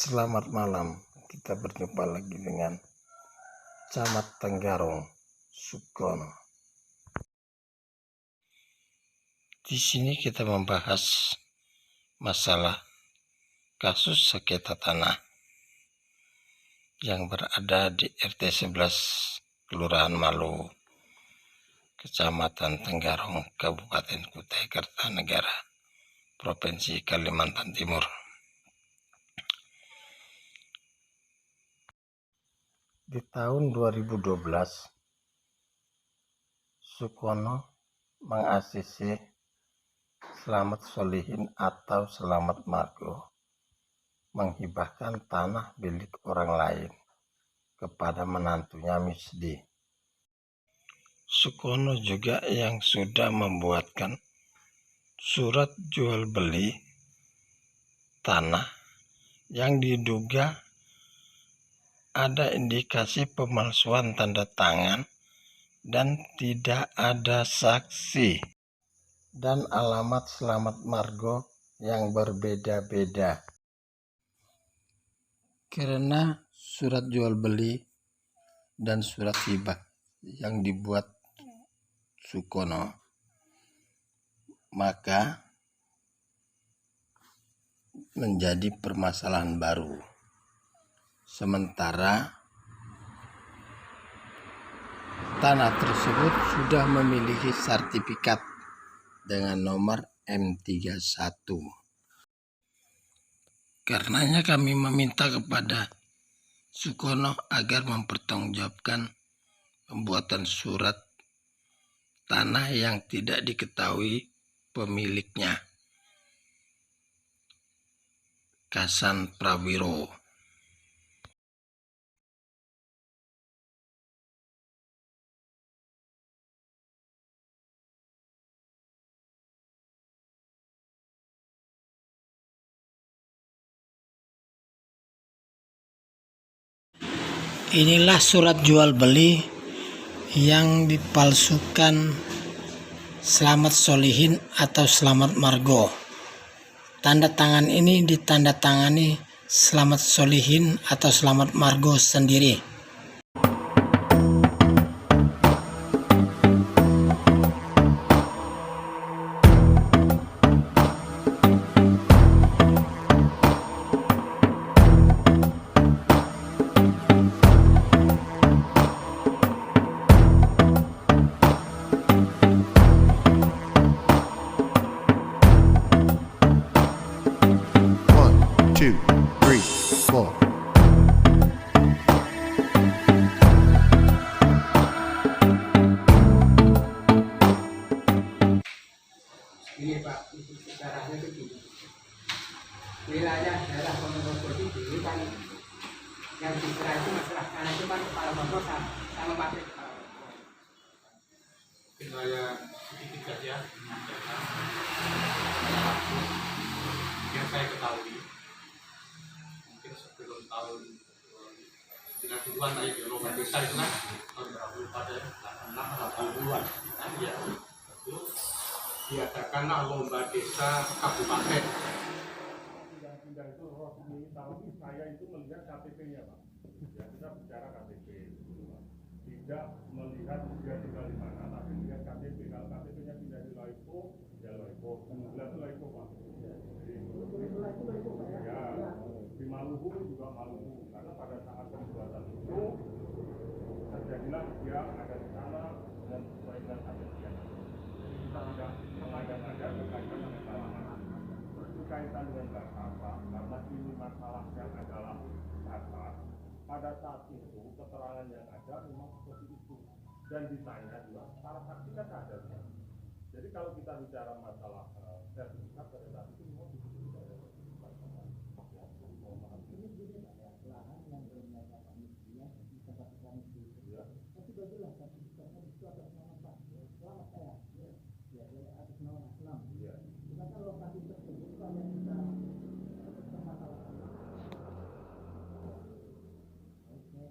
Selamat malam, kita berjumpa lagi dengan Camat Tenggarong Sukono. Di sini kita membahas masalah kasus sengketa tanah yang berada di RT 11 Kelurahan Malu, Kecamatan Tenggarong, Kabupaten Kutai Kartanegara, Provinsi Kalimantan Timur. Di tahun 2012, Sukono meng-ACC Selamat Solihin atau Selamat Margo menghibahkan tanah milik orang lain kepada menantunya Misdi. Sukono juga yang sudah membuatkan surat jual beli tanah yang diduga ada indikasi pemalsuan tanda tangan dan tidak ada saksi, dan alamat Selamat Margo yang berbeda-beda. Karena surat jual beli dan surat hibah yang dibuat Sukono, maka menjadi permasalahan baru. Sementara tanah tersebut sudah memiliki sertifikat dengan nomor M31. Karenanya kami meminta kepada Sukono agar mempertanggungjawabkan pembuatan surat tanah yang tidak diketahui pemiliknya, Kasan Prawiro. Inilah surat jual beli yang dipalsukan Selamat Solihin atau Selamat Margo. Tanda tangan ini ditandatangani Selamat Solihin atau Selamat Margo sendiri. Ini Pak, sejarahnya itu gini. Wilayah daerah Ponorogo itu kan yang diserah itu masalah tanah itu kan Kepala Bangko sama Pak Saya sedikit saja menyampaikan yang saya ketahui mungkin sebelum tahun 90-an tadi di lomba desa itu kan tahun berapa pada 80-an ya, itu diadakanlah lomba desa kabupaten. Tidak itu resmi, tapi saya itu melihat KTP-nya Pak. Ya, kita bicara KTP, tidak melihat dia tinggal di mana, tapi melihat KTP. Kalau KTP-nya pindah di Loipo, ya Loipo. Sebelah itu Loipo Pak. Ya, di Maluku juga Maluku. Karena pada saat pembuatan itu terjadilah dia ada di sana dan sesuai dengan KTP-nya. Jadi kita tidak mengada-ngada berkaitan dengan tanah. Berkaitan dengan data, karena ini masalahnya adalah data. Pada saat itu keterangan yang ada memang seperti itu, dan ditanya juga para saksi kan ada. Jadi kalau kita bicara masalah sertifikat pada saat itu memang tidak ada sertifikat. Lahan yang bermata manusia bisa dapatkan itu. Tapi bagilah sertifikatnya itu atas nama Pak. Selamat saya. Ya, atas nama Islam. Karena lokasi tersebut banyak kita permasalahan. Oke.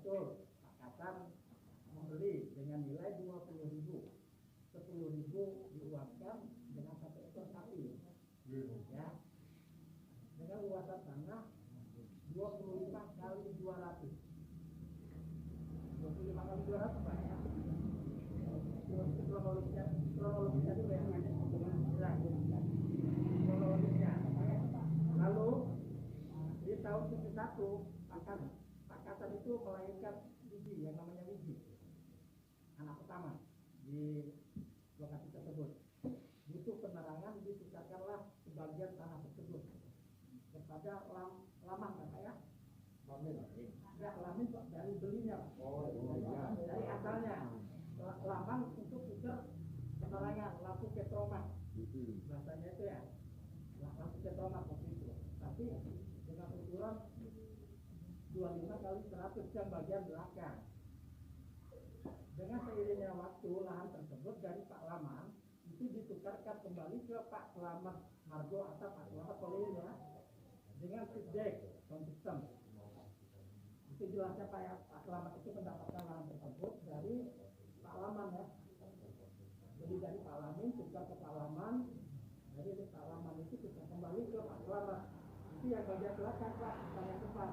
betul Pak Kasan membeli dengan nilai 20.000. 10.000 diuangkan dengan 1 ekor sapi. Ya. Dengan luasan tanah 25 kali 200. 25 kali 200 Pak ya. Kronologisnya dulu ya. Kronologisnya. Lalu di tahun 71 Pak Kasan itu melahirkan Wiji yang namanya Wiji, anak pertama di lokasi tersebut. Butuh penerangan, disisakanlah sebagian tanah tersebut kepada Laman Pak ya. Enggak, Lamin dari belinya Pak. Dari asalnya Laman untuk ujar penerangan lampu petromak bahasanya itu ya, lampu petromak waktu itu, tapi dengan ukuran 25 kali 100 yang bagian belakang. Dengan seiringnya waktu, lahan tersebut dari Pak Laman itu ditukarkan kembali ke Pak Selamat Margo atau Pak Selamat Solihin ya, dengan feedback sound system. Itu jelasnya Pak Selamat itu mendapatkan lahan tersebut dari Pak Laman ya. Jadi dari Pak Lamin tukar ke Pak Laman, dari Pak Laman itu tukar kembali ke Pak Selamat. Itu yang bagian belakang Pak, bukan yang depan.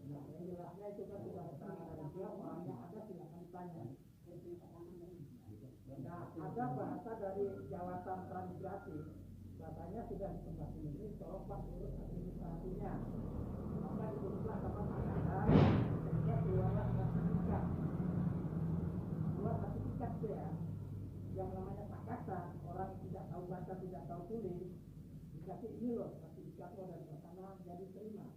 Nah, yang jelasnya itu kan sudah keterangan dari dia, orangnya ada, silakan ditanya. Nah, ada bahasa dari jawatan transmigrasi, bahasanya sudah di tempat ini, tolong Pak urus administrasinya. Maka diuruslah sama Pak Kasan, sehingga keluarlah sertifikat. Keluar sertifikat ya, yang namanya Pak Kasan, orang tidak tahu baca, tidak tahu tulis, dikasih ini loh, sertifikat lo dari sana, jadi terima.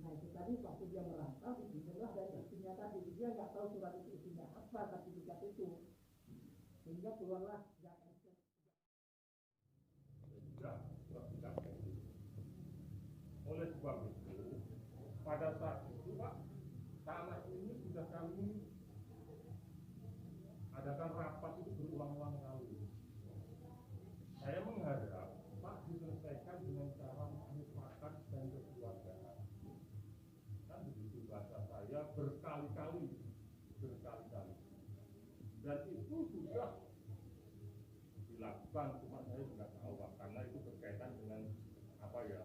Nah itu tadi waktu dia merantau dipinjamlah dari istrinya tadi, dia nggak tahu surat itu isinya apa, sertifikat itu, sehingga keluarlah oleh sebab itu pada saat itu Pak, tanah ini sudah kami adakan rapat itu berulang-ulang kali. Saya mengharap Pak diselesaikan dengan cara mufakat dan kekeluargaan. Kan begitu bahasa saya berkali-kali. Dan itu sudah dilakukan, cuma saya tidak tahu Pak, karena itu berkaitan dengan apa ya,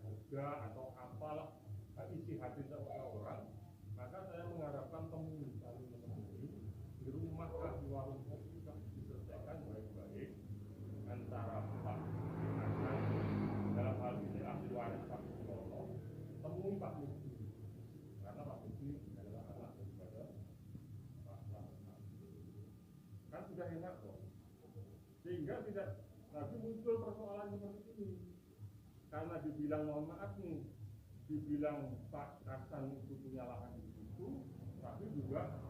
harga atau apalah isi hati seseorang. Maka saya mengharapkan saling menemui di rumah kah, di warung kopi kah, diselesaikan baik-baik antara Pak Hasan dalam hal ini ahli waris Pak Suyono, temui Pak Lutfi, karena Pak Lutfi adalah anak daripada Pak Hasan. Kan sudah enak kok, sehingga tidak lagi muncul persoalan seperti ini. Karena dibilang mohon maaf nih, dibilang Pak Hasan itu punya lahan di situ, tapi juga